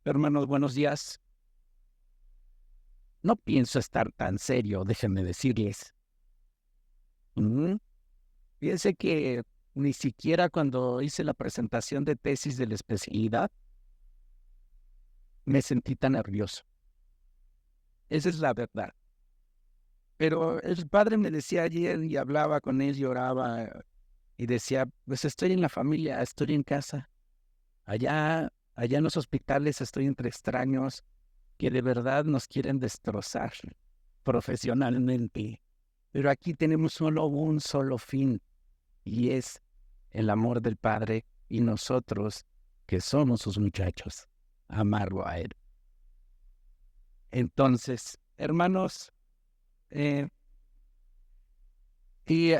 Hermanos, buenos días. No pienso estar tan serio, déjenme decirles. Ujú. Fíjense que ni siquiera cuando hice la presentación de tesis de la especialidad me sentí tan nervioso. Esa es la verdad. Pero el padre me decía ayer y hablaba con él, lloraba y decía, pues estoy en la familia, estoy en casa. Allá en los hospitales estoy entre extraños que de verdad nos quieren destrozar profesionalmente. Pero aquí tenemos solo un solo fin, y es el amor del Padre y nosotros, que somos sus muchachos, amarlo a Él. Entonces, hermanos, eh, y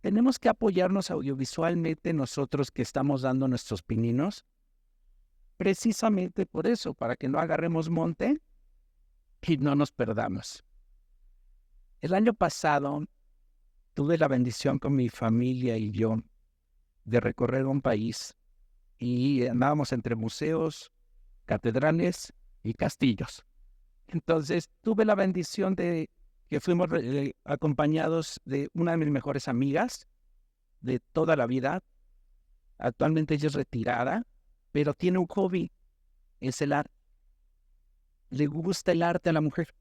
tenemos que apoyarnos audiovisualmente nosotros que estamos dando nuestros pininos, precisamente por eso, para que no agarremos monte y no nos perdamos. El año pasado tuve la bendición con mi familia y yo de recorrer un país y andábamos entre museos, catedrales y castillos. Entonces tuve la bendición de que fuimos acompañados de una de mis mejores amigas de toda la vida. Actualmente ella es retirada, pero tiene un hobby, es el arte. Le gusta el arte a la mujer.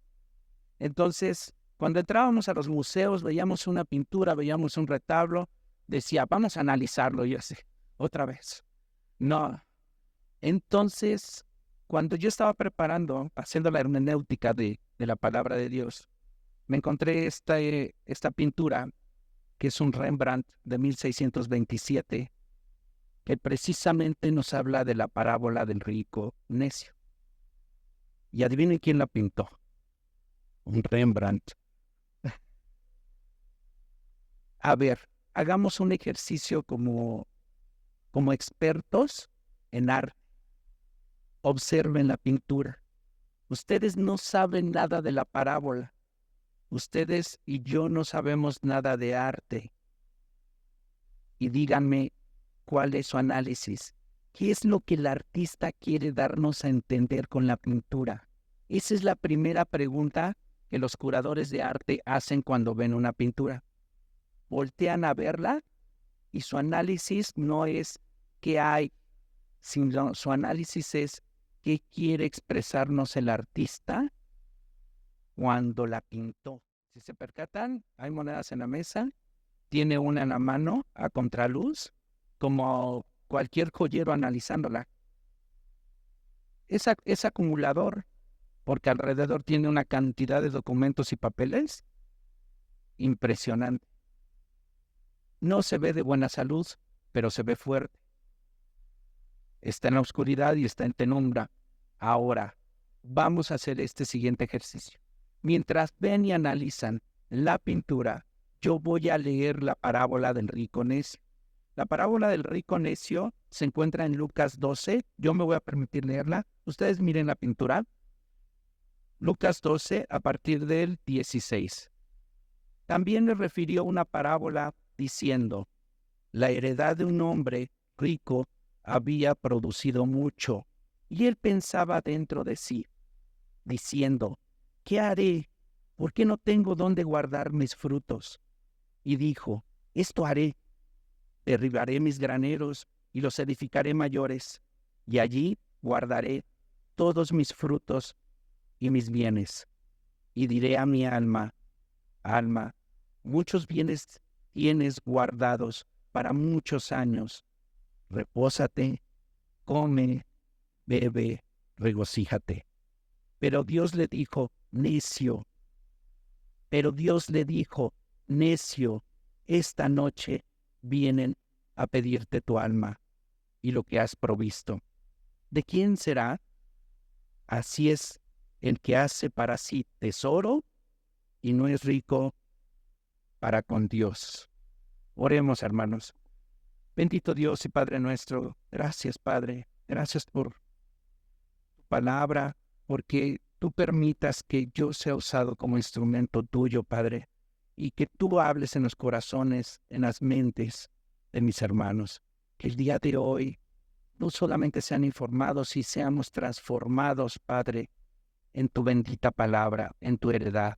Entonces, cuando entrábamos a los museos, veíamos una pintura, veíamos un retablo, decía, vamos a analizarlo. Y yo así, otra vez. No. Entonces, cuando yo estaba preparando, haciendo la hermenéutica de la palabra de Dios, me encontré esta pintura, que es un Rembrandt de 1627, que precisamente nos habla de la parábola del rico necio. Y adivinen quién la pintó, un Rembrandt. A ver, hagamos un ejercicio como expertos en arte. Observen la pintura. Ustedes no saben nada de la parábola. Ustedes y yo no sabemos nada de arte. Y díganme cuál es su análisis. ¿Qué es lo que el artista quiere darnos a entender con la pintura? Esa es la primera pregunta que los curadores de arte hacen cuando ven una pintura. Voltean a verla y su análisis no es qué hay, sino su análisis es qué quiere expresarnos el artista cuando la pintó. Si se percatan, hay monedas en la mesa, tiene una en la mano a contraluz, como cualquier joyero analizándola. Es acumulador, porque alrededor tiene una cantidad de documentos y papeles impresionante. No se ve de buena salud, pero se ve fuerte. Está en la oscuridad y está en penumbra. Ahora, vamos a hacer este siguiente ejercicio. Mientras ven y analizan la pintura, yo voy a leer la parábola del rico necio. La parábola del rico necio se encuentra en Lucas 12. Yo me voy a permitir leerla. Ustedes miren la pintura. Lucas 12 a partir del 16. También le refirió una parábola diciendo, la heredad de un hombre rico había producido mucho, y él pensaba dentro de sí, diciendo, ¿qué haré? ¿Por qué no tengo dónde guardar mis frutos? Y dijo, esto haré, derribaré mis graneros y los edificaré mayores, y allí guardaré todos mis frutos y mis bienes. Y diré a mi alma, alma, muchos bienes tienes guardados para muchos años. Repósate, come, bebe, regocíjate. Pero Dios le dijo, necio. Pero Dios le dijo, necio, esta noche vienen a pedirte tu alma y lo que has provisto. ¿De quién será? Así es el que hace para sí tesoro y no es rico para con Dios. Oremos, hermanos. Bendito Dios y Padre nuestro, gracias, Padre. Gracias por tu palabra, porque tú permitas que yo sea usado como instrumento tuyo, Padre, y que tú hables en los corazones, en las mentes de mis hermanos. Que el día de hoy no solamente sean informados y seamos transformados, Padre, en tu bendita palabra, en tu heredad.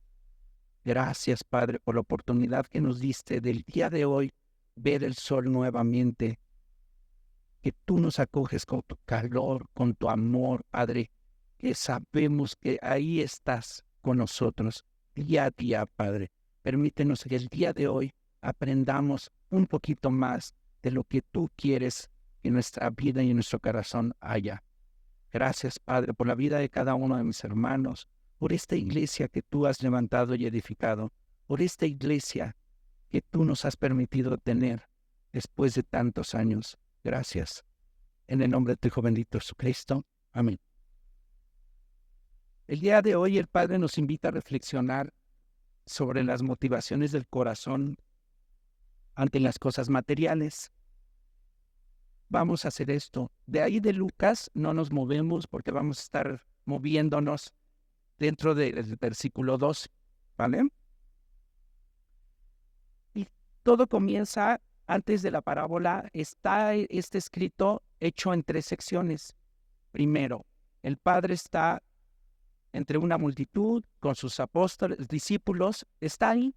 Gracias, Padre, por la oportunidad que nos diste del día de hoy ver el sol nuevamente, que tú nos acoges con tu calor, con tu amor, Padre, que sabemos que ahí estás con nosotros día a día, Padre. Permítenos que el día de hoy aprendamos un poquito más de lo que tú quieres en nuestra vida y en nuestro corazón haya. Gracias, Padre, por la vida de cada uno de mis hermanos, por esta iglesia que tú has levantado y edificado, por esta iglesia que tú nos has permitido tener después de tantos años. Gracias. En el nombre de tu Hijo bendito Jesucristo. Amén. El día de hoy el Padre nos invita a reflexionar sobre las motivaciones del corazón ante las cosas materiales. Vamos a hacer esto. De ahí de Lucas no nos movemos porque vamos a estar moviéndonos dentro del versículo 12, ¿vale? Y todo comienza antes de la parábola. Está escrito hecho en 3 secciones. Primero, el Padre está entre una multitud con sus apóstoles, discípulos, está ahí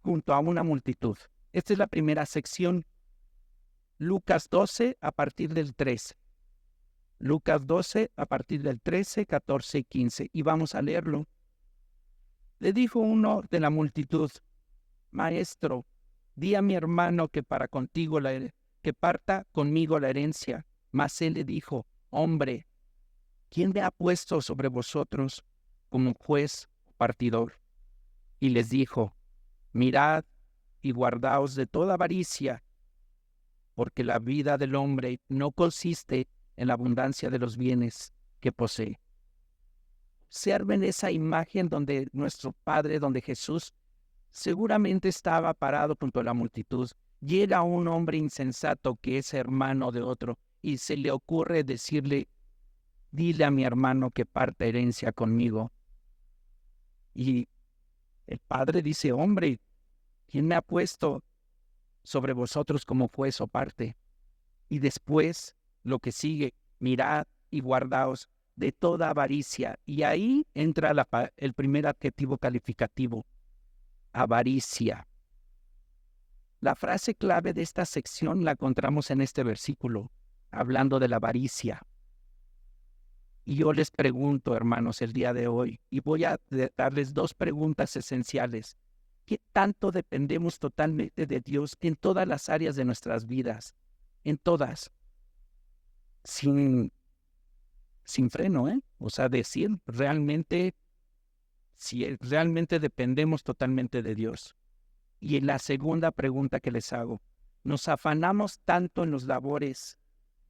junto a una multitud. Esta es la primera sección. Lucas 12 a partir del 13. Lucas 12 a partir del 13, 14 y 15. Y vamos a leerlo. Le dijo uno de la multitud: Maestro, di a mi hermano que que parta conmigo la herencia. Mas él le dijo: Hombre, ¿quién me ha puesto sobre vosotros como juez o partidor? Y les dijo: Mirad y guardaos de toda avaricia, porque la vida del hombre no consiste en la abundancia de los bienes que posee. Observen esa imagen donde nuestro Padre, donde Jesús seguramente estaba parado junto a la multitud. Llega un hombre insensato que es hermano de otro y se le ocurre decirle: dile a mi hermano que parta herencia conmigo. Y el Padre dice: hombre, ¿quién me ha puesto sobre vosotros como juez o parte? Y después lo que sigue: mirad y guardaos de toda avaricia. Y ahí entra el primer adjetivo calificativo: avaricia. La frase clave de esta sección la encontramos en este versículo, hablando de la avaricia. Y yo les pregunto, hermanos, el día de hoy, y voy a darles 2 preguntas esenciales. ¿Qué tanto dependemos totalmente de Dios en todas las áreas de nuestras vidas? En todas. Sin freno, ¿eh? O sea, decir realmente, si realmente dependemos totalmente de Dios. Y la segunda pregunta que les hago: ¿nos afanamos tanto en las labores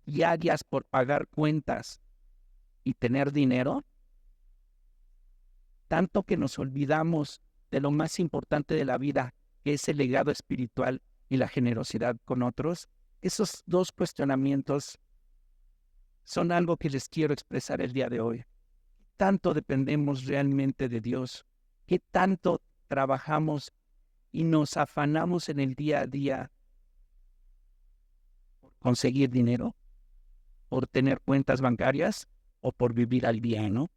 diarias por pagar cuentas y tener dinero, tanto que nos olvidamos de lo más importante de la vida, que es el legado espiritual y la generosidad con otros? Esos 2 cuestionamientos son algo que les quiero expresar el día de hoy. ¿Qué tanto dependemos realmente de Dios? ¿Qué tanto trabajamos y nos afanamos en el día a día por conseguir dinero, por tener cuentas bancarias o por vivir al día, ¿no?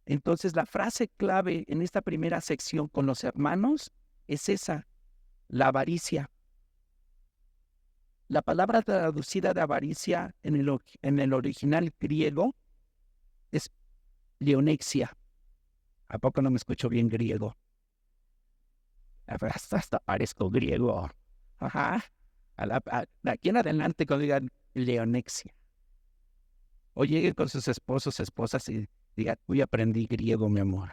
Entonces, la frase clave en esta primera sección con los hermanos es esa: la avaricia. La palabra traducida de avaricia en el original griego es leonexia. ¿A poco no me escucho bien griego? Hasta parezco griego. Ajá. De aquí en adelante, cuando digan leonexia, o lleguen con sus esposos, esposas y digan: uy, aprendí griego, mi amor.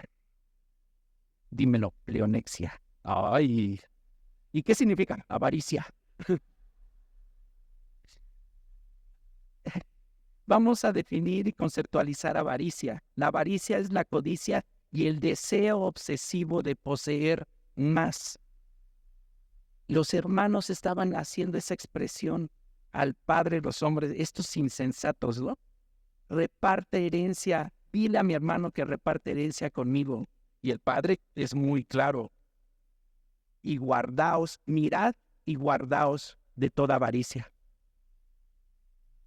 Dímelo, leonexia. Ay, ¿y qué significa avaricia? Vamos a definir y conceptualizar avaricia. La avaricia es la codicia y el deseo obsesivo de poseer más. Los hermanos estaban haciendo esa expresión al Padre, los hombres, estos insensatos, ¿no? Reparte herencia, dile a mi hermano que reparte herencia conmigo. Y el Padre es muy claro: y guardaos, mirad y guardaos de toda avaricia.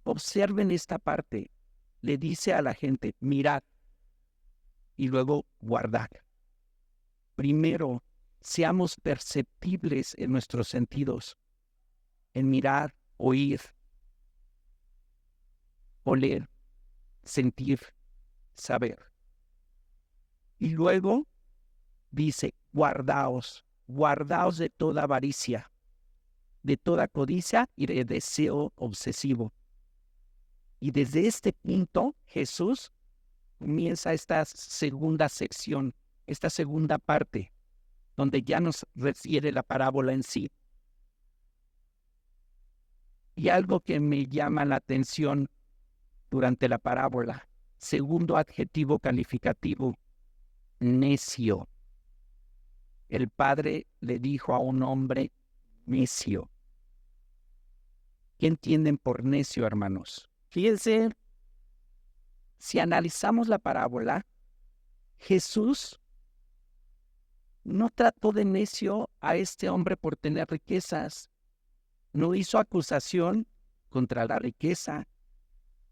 Observen esta parte. Le dice a la gente, mirad, y luego guardad. Primero, seamos perceptibles en nuestros sentidos, en mirar, oír, oler, sentir, saber. Y luego dice, guardaos de toda avaricia, de toda codicia y de deseo obsesivo. Y desde este punto, Jesús comienza esta segunda sección, esta segunda parte, donde ya nos refiere la parábola en sí. Y algo que me llama la atención durante la parábola, segundo adjetivo calificativo, necio. El padre le dijo a un hombre necio. ¿Qué entienden por necio, hermanos? Fíjense, si analizamos la parábola, Jesús no trató de necio a este hombre por tener riquezas. No hizo acusación contra la riqueza.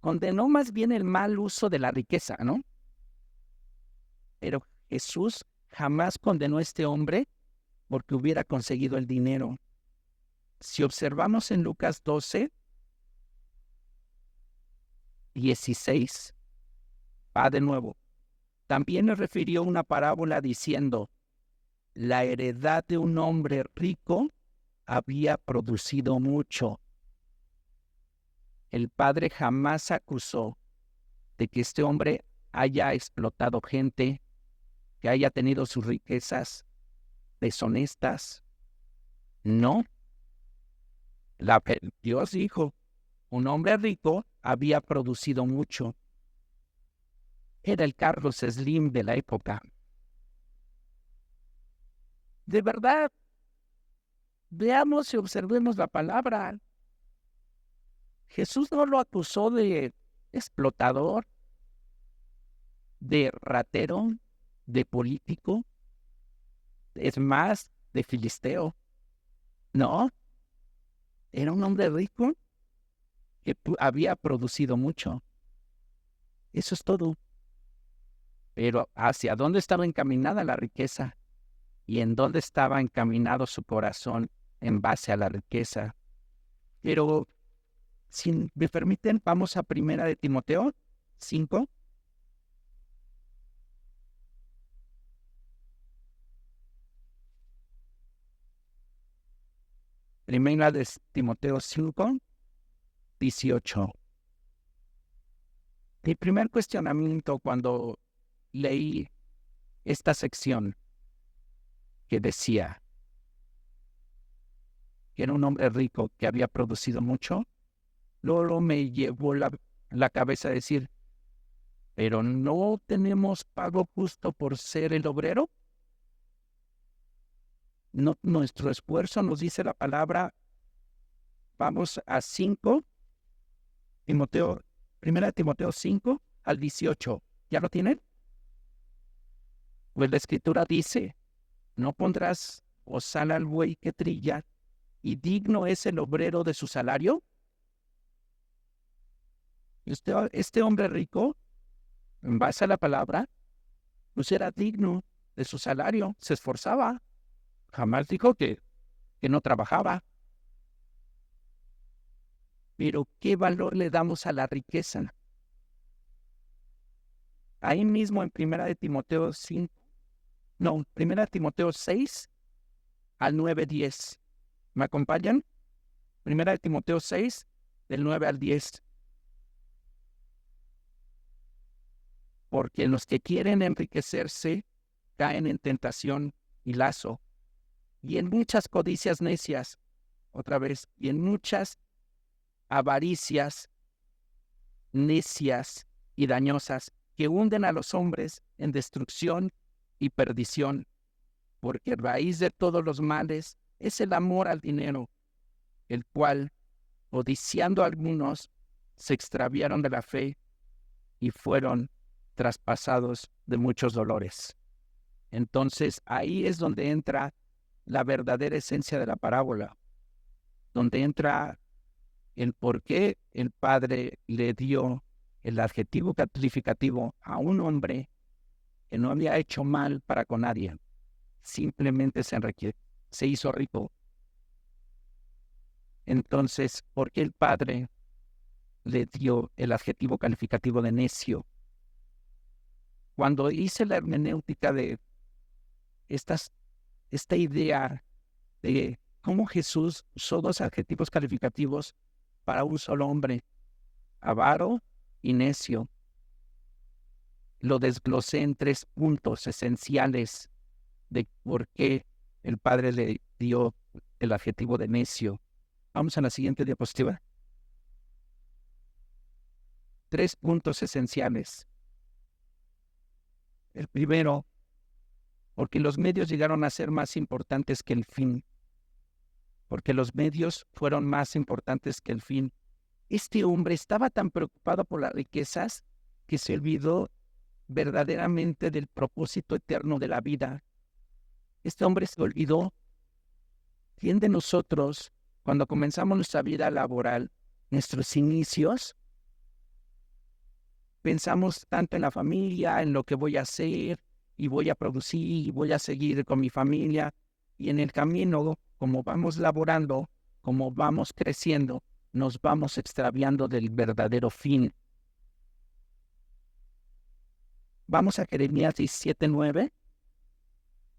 Condenó más bien el mal uso de la riqueza, ¿no? Pero Jesús jamás condenó a este hombre porque hubiera conseguido el dinero. Si observamos en Lucas 12, 16, va de nuevo. También le refirió una parábola diciendo, la heredad de un hombre rico había producido mucho. El padre jamás acusó de que este hombre haya explotado gente, que haya tenido sus riquezas deshonestas. No. Dios dijo, un hombre rico había producido mucho. Era el Carlos Slim de la época. De verdad, veamos y observemos la palabra. Jesús no lo acusó de explotador, de ratero, de político, es más, de filisteo. No, era un hombre rico que había producido mucho. Eso es todo. Pero ¿hacia dónde estaba encaminada la riqueza? ¿Y en dónde estaba encaminado su corazón en base a la riqueza? Pero, si me permiten, vamos a 1 de Timoteo 5. Primera de Timoteo 5, 18. Mi primer cuestionamiento cuando leí esta sección que decía que era un hombre rico que había producido mucho, luego me llevó la cabeza a decir, ¿pero no tenemos pago justo por ser el obrero? No, nuestro esfuerzo, nos dice la palabra. Vamos a 5, Timoteo, 1 Timoteo 5 al 18. ¿Ya lo tienen? Pues la escritura dice, no pondrás bozal al buey que trilla, y digno es el obrero de su salario. Este hombre rico, en base a la palabra, pues era digno de su salario, se esforzaba. Jamás dijo que no trabajaba. Pero ¿qué valor le damos a la riqueza? Ahí mismo en 1 de Timoteo 5, no, 1 de Timoteo 6 al 9:10. ¿Me acompañan? 1 de Timoteo 6, del 9 al 10. Porque los que quieren enriquecerse caen en tentación y lazo, y en muchas codicias necias, otra vez, y en muchas avaricias necias y dañosas que hunden a los hombres en destrucción y perdición, porque raíz de todos los males es el amor al dinero, el cual, codiciando algunos, se extraviaron de la fe y fueron traspasados de muchos dolores. Entonces ahí es donde entra la verdadera esencia de la parábola, donde entra el por qué el Padre le dio el adjetivo calificativo a un hombre que no había hecho mal para con nadie. Simplemente se hizo rico. Entonces, ¿por qué el Padre le dio el adjetivo calificativo de necio? Cuando hice la hermenéutica de esta idea de cómo Jesús usó dos adjetivos calificativos para un solo hombre, avaro y necio, lo desglosé en 3 puntos esenciales de por qué el Padre le dio el adjetivo de necio. Vamos a la siguiente diapositiva. 3 puntos esenciales. El primero, porque los medios llegaron a ser más importantes que el fin. Porque los medios fueron más importantes que el fin. Este hombre estaba tan preocupado por las riquezas que se olvidó verdaderamente del propósito eterno de la vida. Este hombre se olvidó. ¿Quién de nosotros, cuando comenzamos nuestra vida laboral, nuestros inicios, pensamos tanto en la familia, en lo que voy a hacer, y voy a producir, y voy a seguir con mi familia, y en el camino, como vamos laborando, como vamos creciendo, nos vamos extraviando del verdadero fin? Vamos a Jeremías 17:9,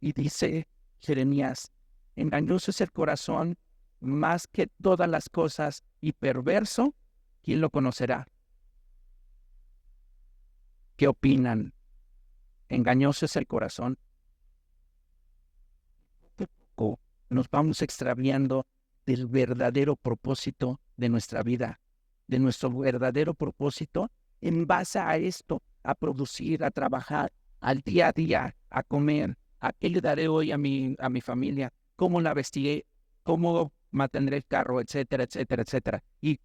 y dice Jeremías: engañoso es el corazón más que todas las cosas, y perverso, ¿quién lo conocerá? ¿Qué opinan? Engañoso es el corazón. Poco nos vamos extraviando del verdadero propósito de nuestra vida, de nuestro verdadero propósito en base a esto, a producir, a trabajar, al día a día, a comer, a qué le daré hoy a mi familia, cómo la vestiré, cómo mantendré el carro, etcétera, etcétera, etcétera. Y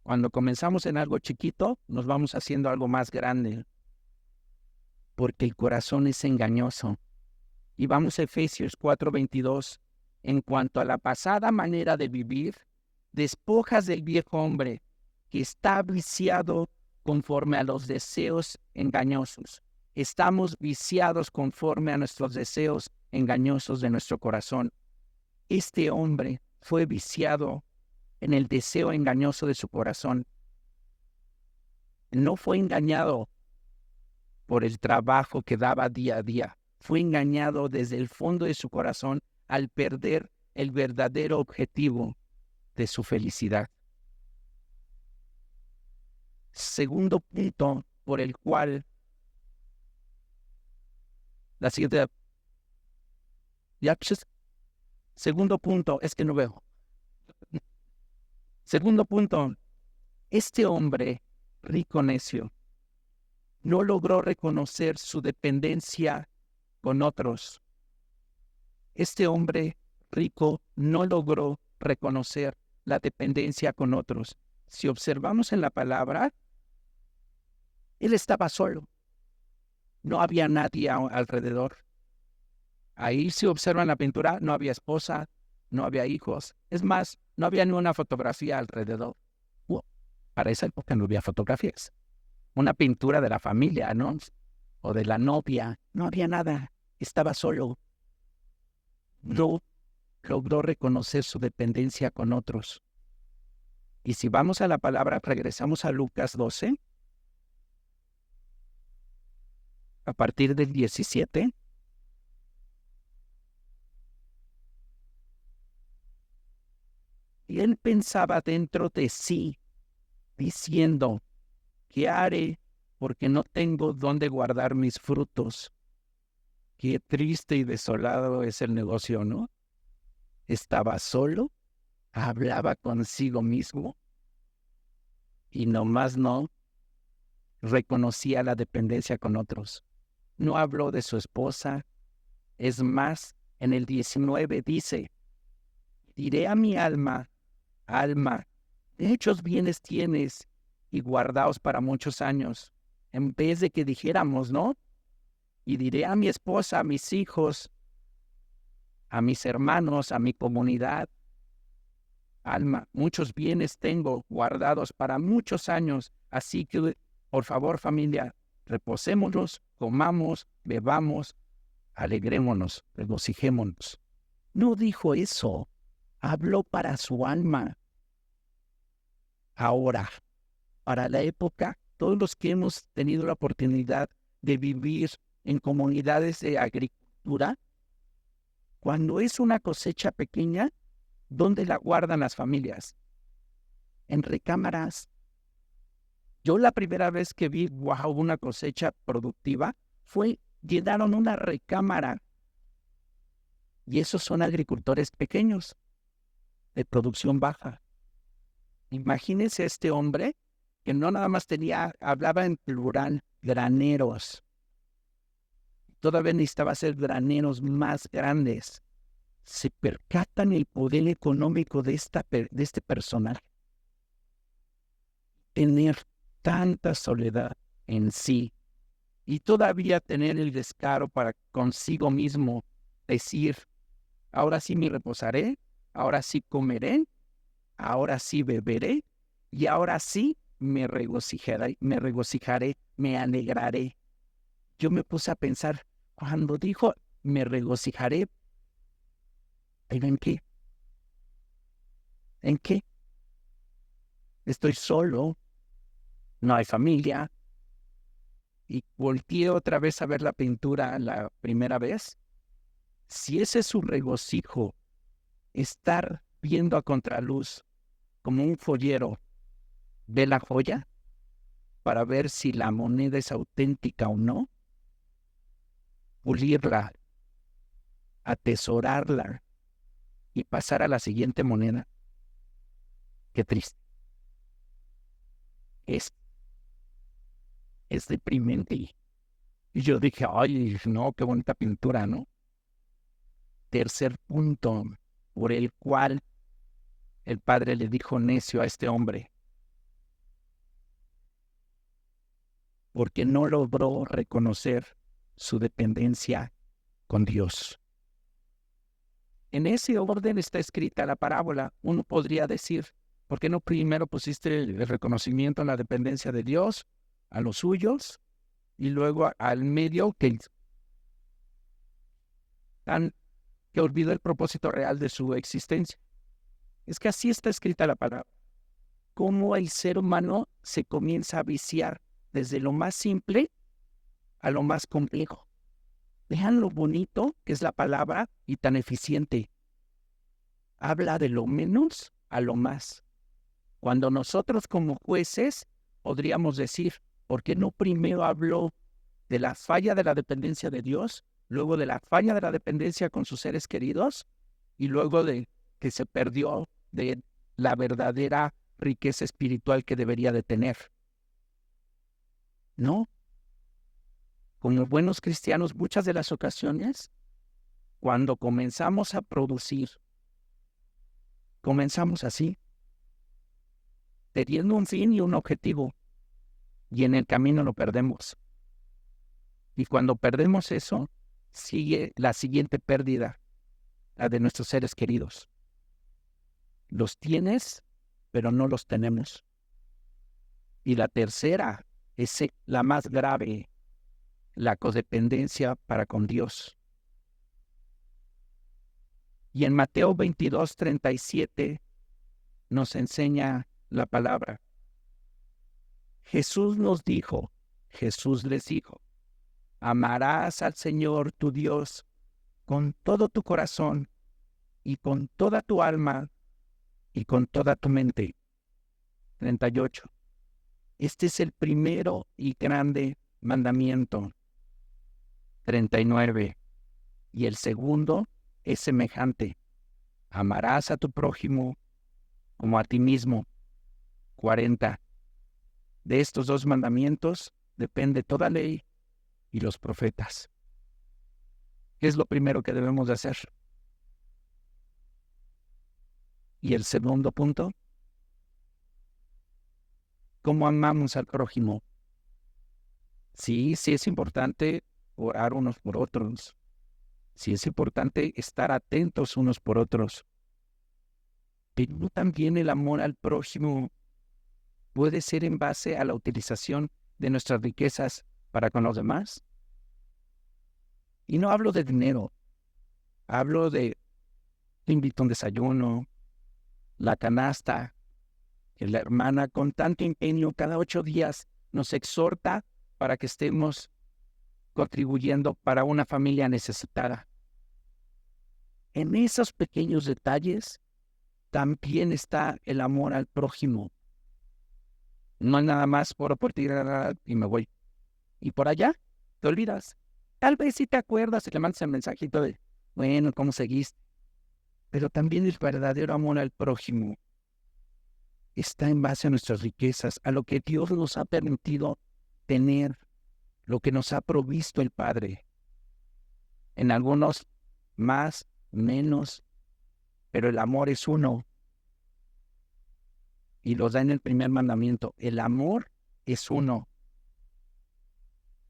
cuando comenzamos en algo chiquito, nos vamos haciendo algo más grande, porque el corazón es engañoso. Y vamos a Efesios 4:22. En cuanto a la pasada manera de vivir, despojas del viejo hombre que está viciado conforme a los deseos engañosos. Estamos viciados conforme a nuestros deseos engañosos de nuestro corazón. Este hombre fue viciado en el deseo engañoso de su corazón. No fue engañado por el trabajo que daba día a día. Fue engañado desde el fondo de su corazón al perder el verdadero objetivo de su felicidad. Segundo punto por el cual la siguiente... Segundo punto, es que no veo. Segundo punto, este hombre rico necio no logró reconocer su dependencia con otros. Este hombre rico no logró reconocer la dependencia con otros. Si observamos en la palabra, él estaba solo. No había nadie alrededor. Ahí si observan la pintura, no había esposa, no había hijos. Es más, no había ni una fotografía alrededor. Para esa época no había fotografías. Una pintura de la familia, ¿no? O de la novia. No había nada. Estaba solo. No logró reconocer su dependencia con otros. Y si vamos a la palabra, regresamos a Lucas 12, a partir del 17. Y él pensaba dentro de sí, diciendo: ¿qué haré? Porque no tengo dónde guardar mis frutos. Qué triste y desolado es el negocio, ¿no? Estaba solo, hablaba consigo mismo y nomás no reconocía la dependencia con otros. No habló de su esposa. Es más, en el 19 dice: diré a mi alma, alma, muchos bienes tienes y guardaos para muchos años, en vez de que dijéramos, ¿no? Y diré a mi esposa, a mis hijos, a mis hermanos, a mi comunidad, alma, muchos bienes tengo guardados para muchos años, así que, por favor, familia, reposémonos, comamos, bebamos, alegrémonos, regocijémonos. No dijo eso, habló para su alma. Ahora, para la época, todos los que hemos tenido la oportunidad de vivir en comunidades de agricultura, cuando es una cosecha pequeña, ¿dónde la guardan las familias? En recámaras. Yo la primera vez que vi, wow, una cosecha productiva, llenaron una recámara. Y esos son agricultores pequeños, de producción baja. Imagínense a este hombre que no nada más hablaba en plural, graneros. Todavía necesitaba hacer graneros más grandes. Se percatan el poder económico de este personaje. Tener tanta soledad en sí y todavía tener el descaro para consigo mismo decir, ahora sí me reposaré, ahora sí comeré, ahora sí beberé y ahora sí me regocijaré, me alegraré. Yo me puse a pensar, cuando dijo me regocijaré, ¿en qué? ¿En qué? Estoy solo, no hay familia. Y volteé otra vez a ver la pintura la primera vez. Si ese es su regocijo, estar viendo a contraluz como un joyero ve la joya para ver si la moneda es auténtica o no, pulirla, atesorarla y pasar a la siguiente moneda. Qué triste. Es deprimente. Y yo dije, ay, no, qué bonita pintura, ¿no? Tercer punto por el cual el padre le dijo necio a este hombre, porque no logró reconocer su dependencia con Dios. En ese orden está escrita la parábola. Uno podría decir, ¿por qué no primero pusiste el reconocimiento en la dependencia de Dios, a los suyos, y luego al medio que olvidó el propósito real de su existencia? Es que así está escrita la palabra. Cómo el ser humano se comienza a viciar desde lo más simple a lo más complejo. Vean lo bonito que es la palabra y tan eficiente. Habla de lo menos a lo más. Cuando nosotros como jueces podríamos decir, ¿por qué no primero habló de la falla de la dependencia de Dios, luego de la falla de la dependencia con sus seres queridos y luego de que se perdió de la verdadera riqueza espiritual que debería de tener? No. Como buenos cristianos, muchas de las ocasiones, cuando comenzamos a producir, comenzamos así, teniendo un fin y un objetivo, y en el camino lo perdemos. Y cuando perdemos eso, sigue la siguiente pérdida, la de nuestros seres queridos. Los tienes, pero no los tenemos. Y la tercera es la más grave, la codependencia para con Dios. Y en Mateo 22:37 nos enseña la palabra. Jesús les dijo, amarás al Señor tu Dios con todo tu corazón y con toda tu alma y con toda tu mente. 38. Este es el primero y grande mandamiento. 39. Y el segundo es semejante. Amarás a tu prójimo como a ti mismo. 40. De estos dos mandamientos depende toda ley y los profetas. ¿Qué es lo primero que debemos de hacer? Y el segundo punto, ¿cómo amamos al prójimo? Sí es importante orar unos por otros. Sí es importante estar atentos unos por otros. pero también el amor al prójimo puede ser en base a la utilización de nuestras riquezas para con los demás. Y no hablo de dinero, hablo de te invito a un desayuno, la canasta, que la hermana con tanto empeño cada 8 días nos exhorta para que estemos contribuyendo para una familia necesitada. En esos pequeños detalles también está el amor al prójimo. No es nada más por tirar y me voy. Y por allá te olvidas. Tal vez si te acuerdas y le mandas el mensajito de, bueno, ¿cómo seguiste? Pero también el verdadero amor al prójimo está en base a nuestras riquezas, a lo que Dios nos ha permitido tener, lo que nos ha provisto el Padre. En algunos más, menos, pero el amor es uno. Y lo da en el primer mandamiento. El amor es uno.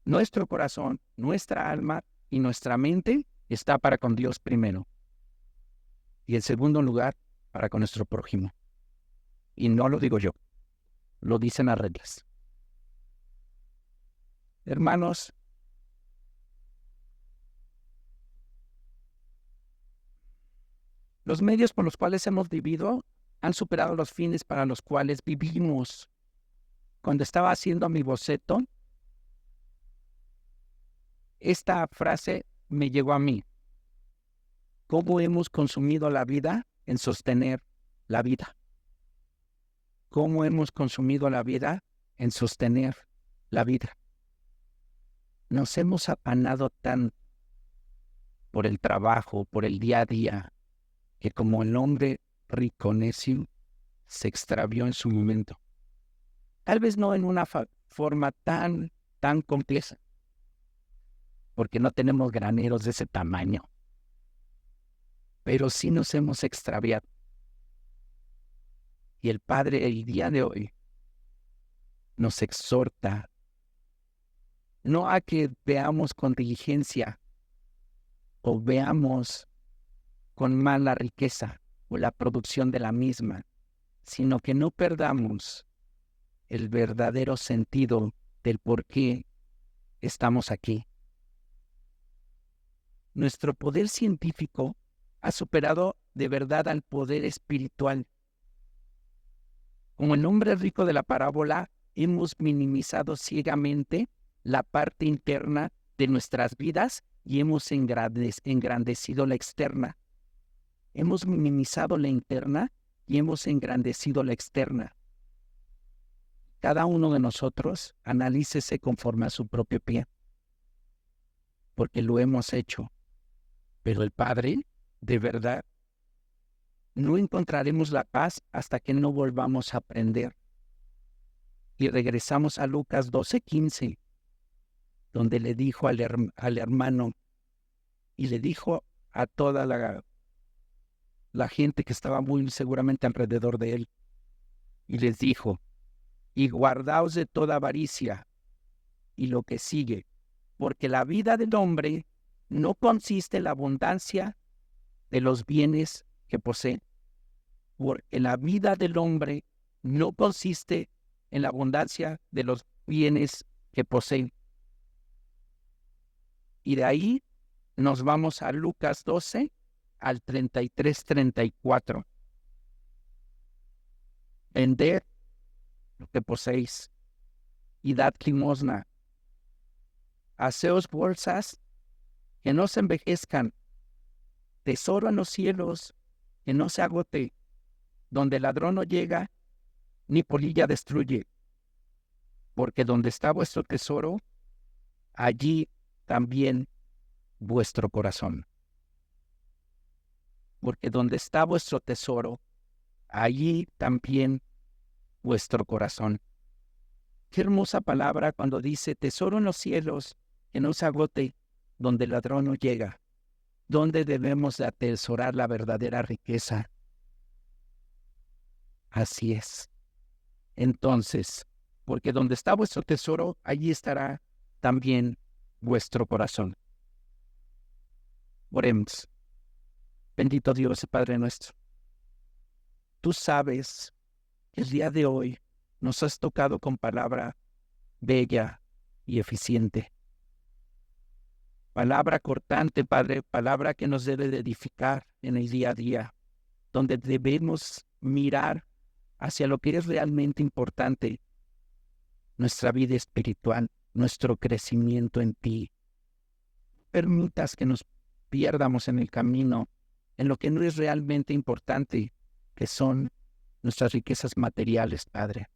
Nuestro corazón, nuestra alma y nuestra mente está para con Dios primero. Y en segundo lugar, para con nuestro prójimo. Y no lo digo yo, lo dicen las reglas. Hermanos, los medios por los cuales hemos vivido han superado los fines para los cuales vivimos. Cuando estaba haciendo mi boceto, esta frase me llegó a mí. ¿Cómo hemos consumido la vida en sostener la vida? ¿Cómo hemos consumido la vida en sostener la vida? Nos hemos afanado tan por el trabajo, por el día a día, que como el hombre rico necio se extravió en su momento. Tal vez no en una forma tan compleja, porque no tenemos graneros de ese tamaño, pero sí nos hemos extraviado. Y el Padre el día de hoy nos exhorta no a que veamos con diligencia o veamos con mala riqueza o la producción de la misma, sino que no perdamos el verdadero sentido del por qué estamos aquí. Nuestro poder científico ha superado de verdad al poder espiritual. Como el hombre rico de la parábola, hemos minimizado ciegamente la parte interna de nuestras vidas y hemos engrandecido la externa. Hemos minimizado la interna y hemos engrandecido la externa. Cada uno de nosotros analícese conforme a su propio pie, porque lo hemos hecho. Pero el Padre, de verdad, no encontraremos la paz hasta que no volvamos a aprender. Y regresamos a Lucas 12:15, donde le dijo al hermano y le dijo a toda la gente que estaba muy seguramente alrededor de él, y les dijo, y guardaos de toda avaricia y lo que sigue, porque la vida del hombre no consiste en la abundancia de los bienes que posee, porque la vida del hombre no consiste en la abundancia de los bienes que posee. Y de ahí nos vamos a Lucas 12, al 33-34. Vended lo que poseéis y dad limosna. Haceos bolsas que no se envejezcan, tesoro en los cielos que no se agote, donde el ladrón no llega ni polilla destruye, porque donde está vuestro tesoro, allí también vuestro corazón. Porque donde está vuestro tesoro, allí también vuestro corazón. Qué hermosa palabra cuando dice tesoro en los cielos que no se agote, donde el ladrón no llega. ¿Dónde debemos de atesorar la verdadera riqueza? Así es. Entonces, porque donde está vuestro tesoro, allí estará también vuestro corazón. Oremos. Bendito Dios, Padre nuestro. tú sabes que el día de hoy nos has tocado con palabra bella y eficiente. Palabra cortante, Padre, palabra que nos debe de edificar en el día a día, donde debemos mirar hacia lo que es realmente importante, nuestra vida espiritual, nuestro crecimiento en ti. Permitas que nos pierdamos en el camino, en lo que no es realmente importante, que son nuestras riquezas materiales, Padre.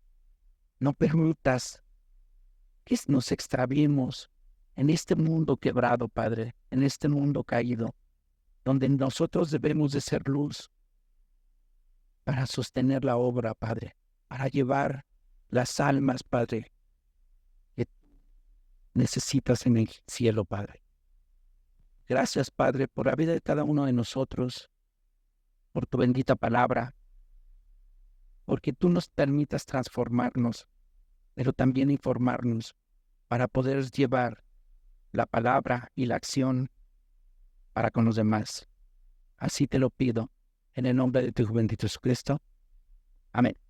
No permitas que nos extraviemos en este mundo quebrado, Padre, en este mundo caído, donde nosotros debemos de ser luz para sostener la obra, Padre, para llevar las almas, Padre, que necesitas en el cielo, Padre. Gracias, Padre, por la vida de cada uno de nosotros, por tu bendita palabra, porque tú nos permitas transformarnos, pero también informarnos para poder llevar la palabra y la acción para con los demás. Así te lo pido, en el nombre de tu bendito Jesucristo. Amén.